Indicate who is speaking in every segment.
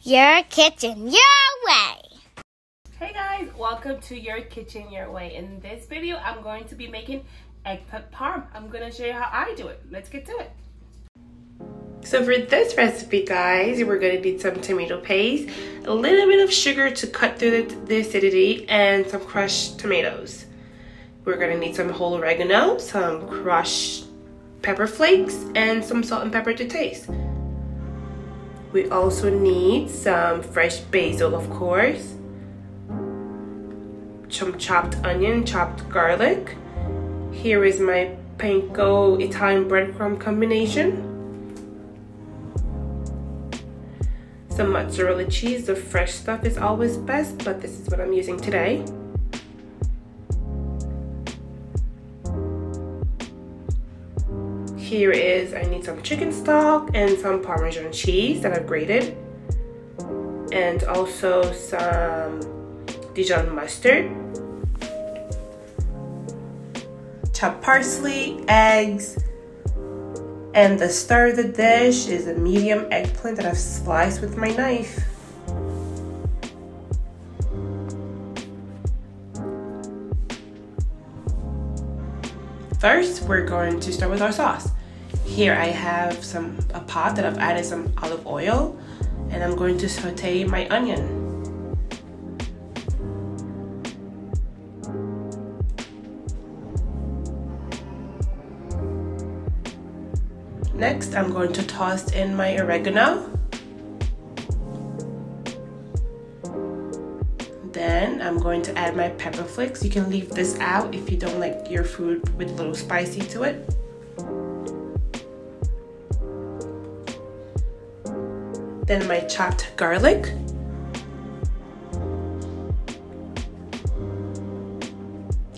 Speaker 1: Your kitchen, your way.
Speaker 2: Hey guys, welcome to Your Kitchen, Your Way. In this video, I'm going to be making eggplant parm. I'm going to show you how I do it. Let's get to it. So for this recipe, guys, we're going to need some tomato paste, a little bit of sugar to cut through the acidity, and some crushed tomatoes. We're going to need some whole oregano, some crushed pepper flakes, and some salt and pepper to taste. We also need some fresh basil, of course, some chopped onion, chopped garlic. Here is my panko Italian breadcrumb combination. Some mozzarella cheese. The fresh stuff is always best, but this is what I'm using today. Here is, I need some chicken stock and some Parmesan cheese that I've grated. And also some Dijon mustard. Chopped parsley, eggs. And the star of the dish is a medium eggplant that I've sliced with my knife. First, we're going to start with our sauce. Here I have a pot that I've added some olive oil, and I'm going to saute my onion. Next, I'm going to toss in my oregano. Then I'm going to add my pepper flakes. You can leave this out if you don't like your food with a little spicy to it. Then my chopped garlic.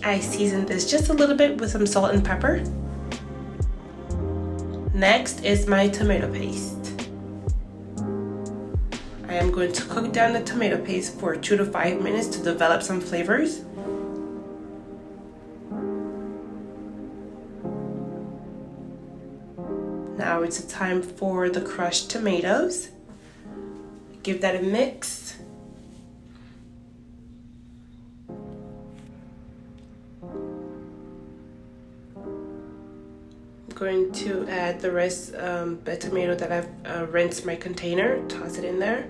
Speaker 2: I seasoned this just a little bit with some salt and pepper. Next is my tomato paste. I am going to cook down the tomato paste for 2 to 5 minutes to develop some flavors. Now it's time for the crushed tomatoes. Give that a mix. I'm going to add the rest of the tomato that I've rinsed my container, toss it in there.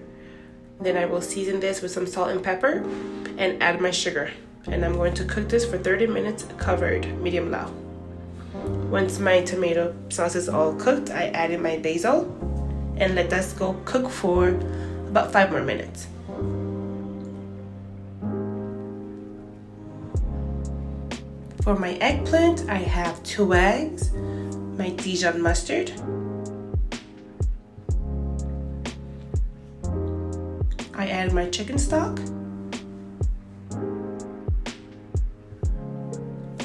Speaker 2: Then I will season this with some salt and pepper and add my sugar. And I'm going to cook this for 30 minutes covered, medium low. Once my tomato sauce is all cooked, I add in my basil and let that go cook for about 5 more minutes. For my eggplant, I have 2 eggs, my Dijon mustard, I add my chicken stock.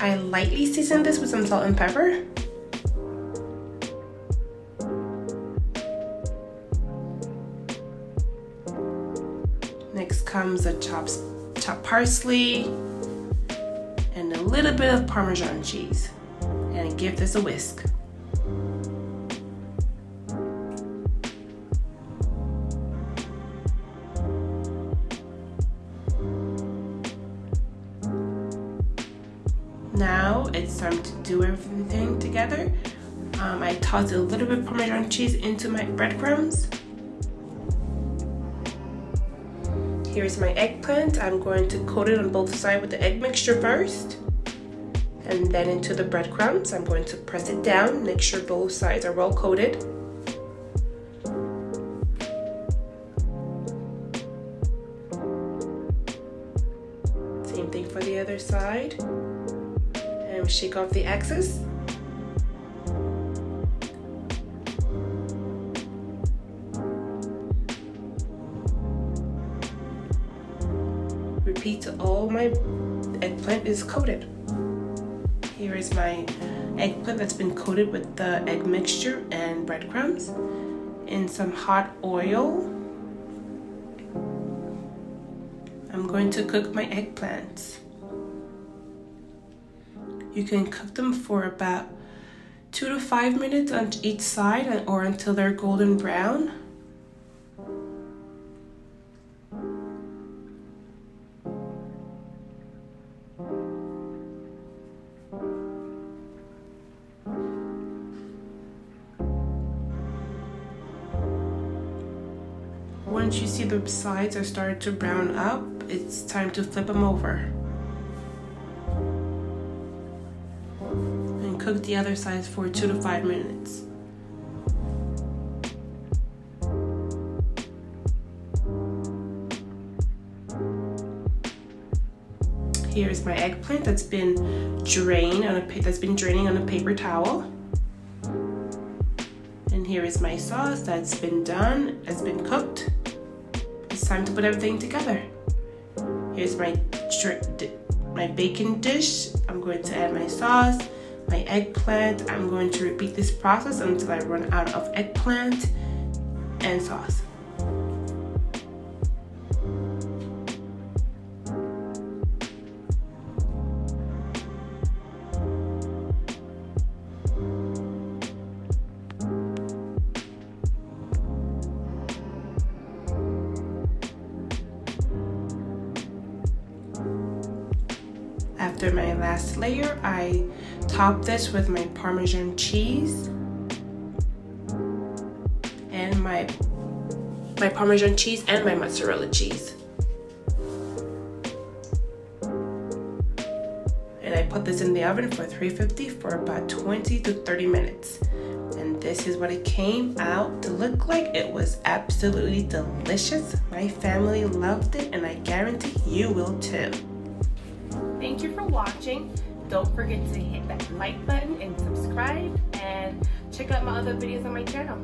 Speaker 2: I lightly season this with some salt and pepper. Next comes the chopped parsley and a little bit of Parmesan cheese. And give this a whisk. Now it's time to do everything together. I tossed a little bit of Parmesan cheese into my breadcrumbs. Here's my eggplant. I'm going to coat it on both sides with the egg mixture first. And then into the breadcrumbs. I'm going to press it down, make sure both sides are well coated. Same thing for the other side. And shake off the excess. Repeat till all my eggplant is coated. Here is my eggplant that's been coated with the egg mixture and breadcrumbs in some hot oil. I'm going to cook my eggplants. You can cook them for about 2 to 5 minutes on each side or until they're golden brown. Once you see the sides are starting to brown up, it's time to flip them over. And cook the other sides for 2 to 5 minutes. Here's my eggplant that's been draining on a paper towel. And here is my sauce that's been cooked. It's time to put everything together. Here's my bacon dish. I'm going to add my sauce, my eggplant. I'm going to repeat this process until I run out of eggplant and sauce. After my last layer, I top this with my Parmesan cheese and my Parmesan cheese and my mozzarella cheese. And I put this in the oven for 350 for about 20 to 30 minutes. And this is what it came out to look like. It was absolutely delicious. My family loved it, and I guarantee you will too. Thank you for watching. Don't forget to hit that like button and subscribe, and check out my other videos on my channel.